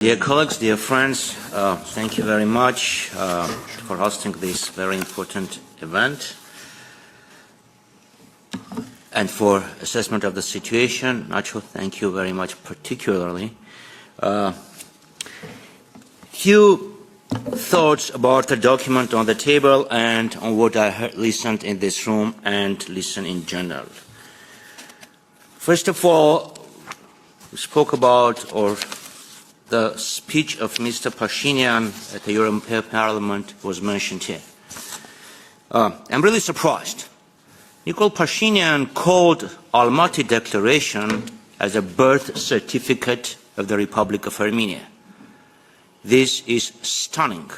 Dear colleagues, dear friends, thank you very much for hosting this very important event and for assessment of the situation. Nacho, thank you very much particularly. Few thoughts about the document on the table and on what I listened in this room and listened in general. First of all, we spoke about the speech of Mr. Phashinyan at the European Parliament was mentioned here. I'm really surprised. Nikol Phashinyan called Almaty Declaration as a birth certificate of the Republic of Armenia. This is stunning.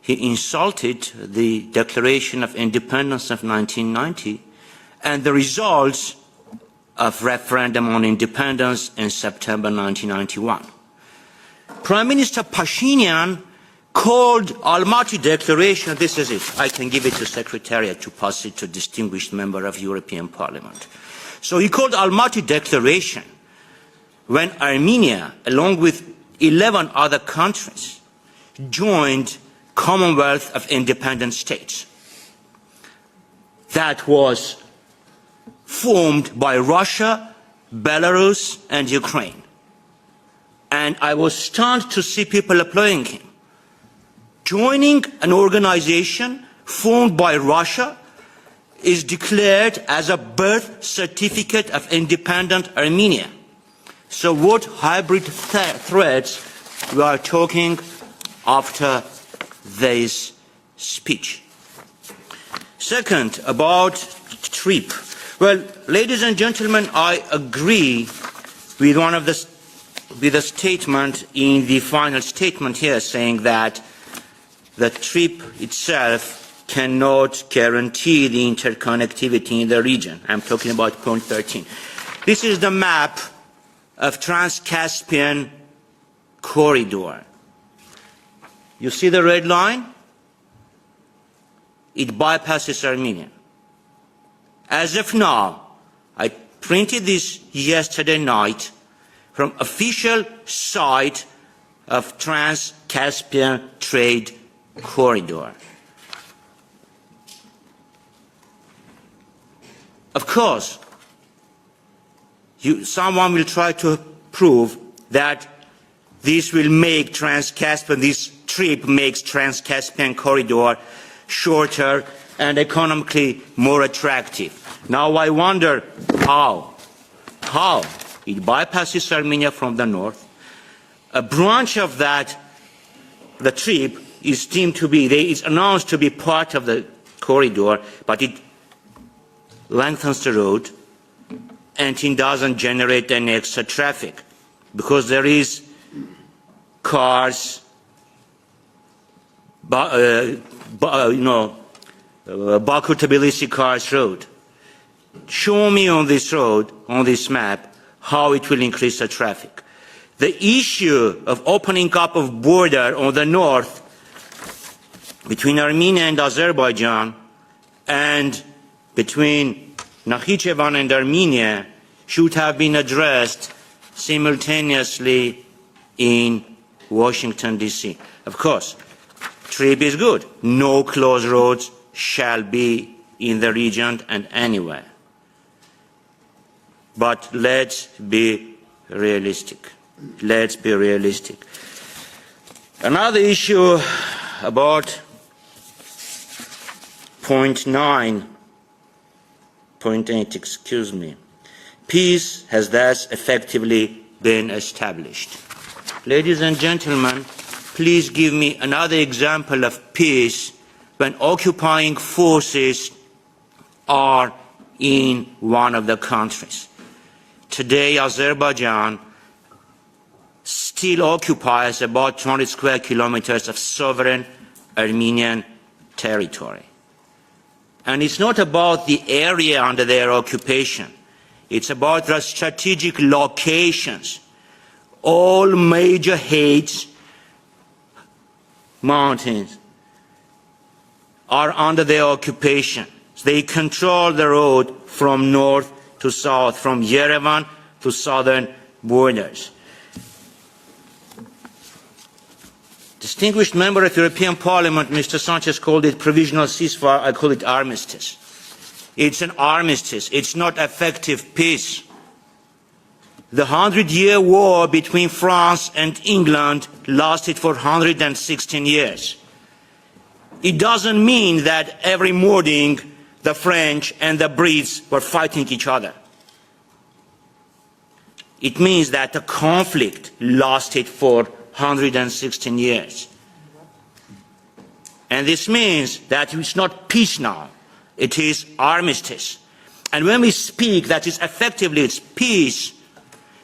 He insulted the Declaration of Independence of 1990 and the results of referendum on independence in September 1991. Prime Minister Phashinyan called Almaty Declaration, this is it, I can give it to Secretariat to pass it to a distinguished member of European Parliament. So he called Almaty Declaration when Armenia, along with 11 other countries, joined Commonwealth of Independent States. That was formed by Russia, Belarus, and Ukraine. And I was stunned to see people applauding him. Joining an organization formed by Russia is declared as a birth certificate of independent Armenia. So what hybrid threats we are talking after this speech? Second, about trip. Well, ladies and gentlemen, I agree with with the statement in the final statement here saying that the trip itself cannot guarantee the interconnectivity in the region. I'm talking about point 13. This is the map of Trans-Caspian corridor. You see the red line? It bypasses Armenia. As of now, I printed this yesterday night from official site of Trans-Caspian Trade Corridor. Of course, someone will try to prove that this will make Trans-Caspian, this trip makes Trans-Caspian Corridor shorter and economically more attractive. Now I wonder how. It bypasses Armenia from the north. A branch of that, the trip, is announced to be part of the corridor, but it lengthens the road and it doesn't generate any extra traffic because there is cars, Baku-Tbilisi cars road. Show me on this road, on this map, how it will increase the traffic. The issue of opening up of border on the north between Armenia and Azerbaijan and between Nakhichevan and Armenia should have been addressed simultaneously in Washington, D.C. Of course, trip is good. No closed roads shall be in the region and anywhere. But let's be realistic. Let's be realistic. Another issue about point 8, excuse me. Peace has thus effectively been established. Ladies and gentlemen, please give me another example of peace when occupying forces are in one of the countries. Today, Azerbaijan still occupies about 200 square kilometers of sovereign Armenian territory. And it's not about the area under their occupation. It's about the strategic locations. All major heights, mountains, are under their occupation. They control the road from north to south, from Yerevan to southern borders. Distinguished member of the European Parliament, Mr. Sanchez, called it provisional ceasefire. I call it armistice. It's an armistice. It's not effective peace. The 100-year war between France and England lasted for 116 years. It doesn't mean that every morning the French and the Brits were fighting each other. It means that the conflict lasted for 116 years. And this means that it's not peace now, it is armistice. And when we speak that is effectively it's peace,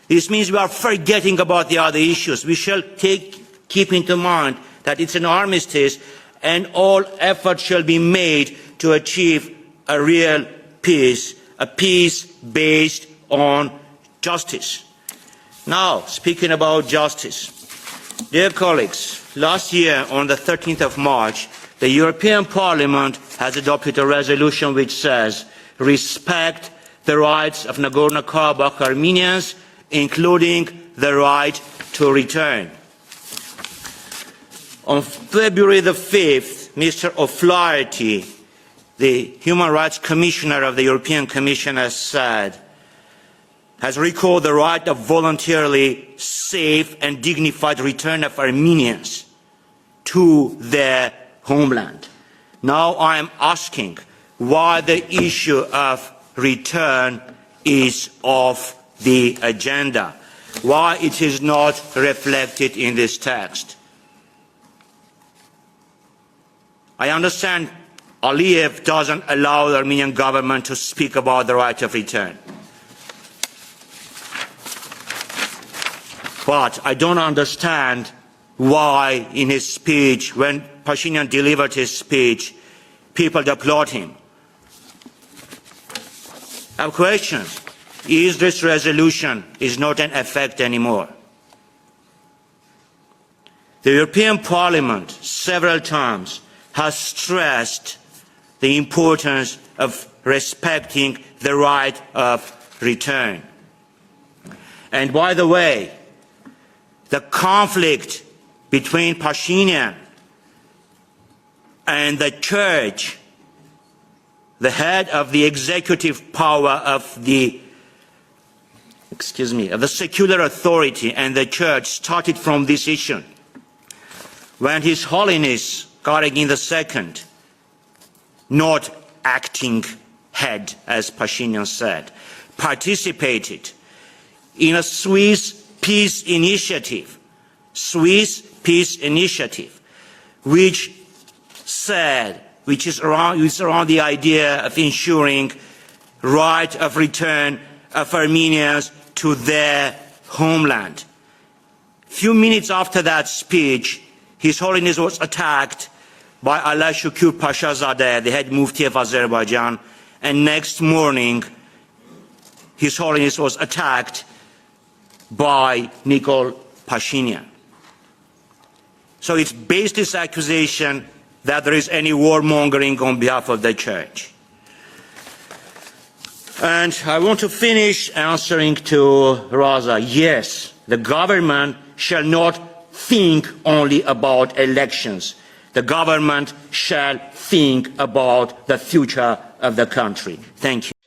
this means we are forgetting about the other issues. We shall keep into mind that it's an armistice and all efforts shall be made to achieve a real peace, a peace based on justice. Now, speaking about justice, dear colleagues, last year on the 13th of March, the European Parliament has adopted a resolution which says, respect the rights of Nagorno-Karabakh Armenians, including the right to return. On February the 5th, Mr. O'Flaherty, the Human Rights Commissioner of the European Commission, has recalled the right of voluntarily safe and dignified return of Armenians to their homeland. Now I am asking why the issue of return is off the agenda, why it is not reflected in this text. I understand Aliyev doesn't allow the Armenian government to speak about the right of return. But I don't understand why in his speech, when Phashinian delivered his speech, people applaud him. I have questions. Is this resolution not in effect anymore? The European Parliament several times has stressed the importance of respecting the right of return. And by the way, the conflict between Phashinian and the church, the head of the executive power of the secular authority and the church, started from this issue. When His Holiness Karagin II, not acting head, as Phashinian said, participated in a Swiss peace initiative, which is around the idea of ensuring right of return of Armenians to their homeland. Few minutes after that speech, His Holiness was attacked by Allah Shukur Pashazadeh, the head Mufti of Azerbaijan, and next morning, His Holiness was attacked by Nikol Pashinyan. So it's based this accusation that there is any warmongering on behalf of the church. And I want to finish answering to Raza. Yes, the government shall not think only about elections. The government shall think about the future of the country. Thank you.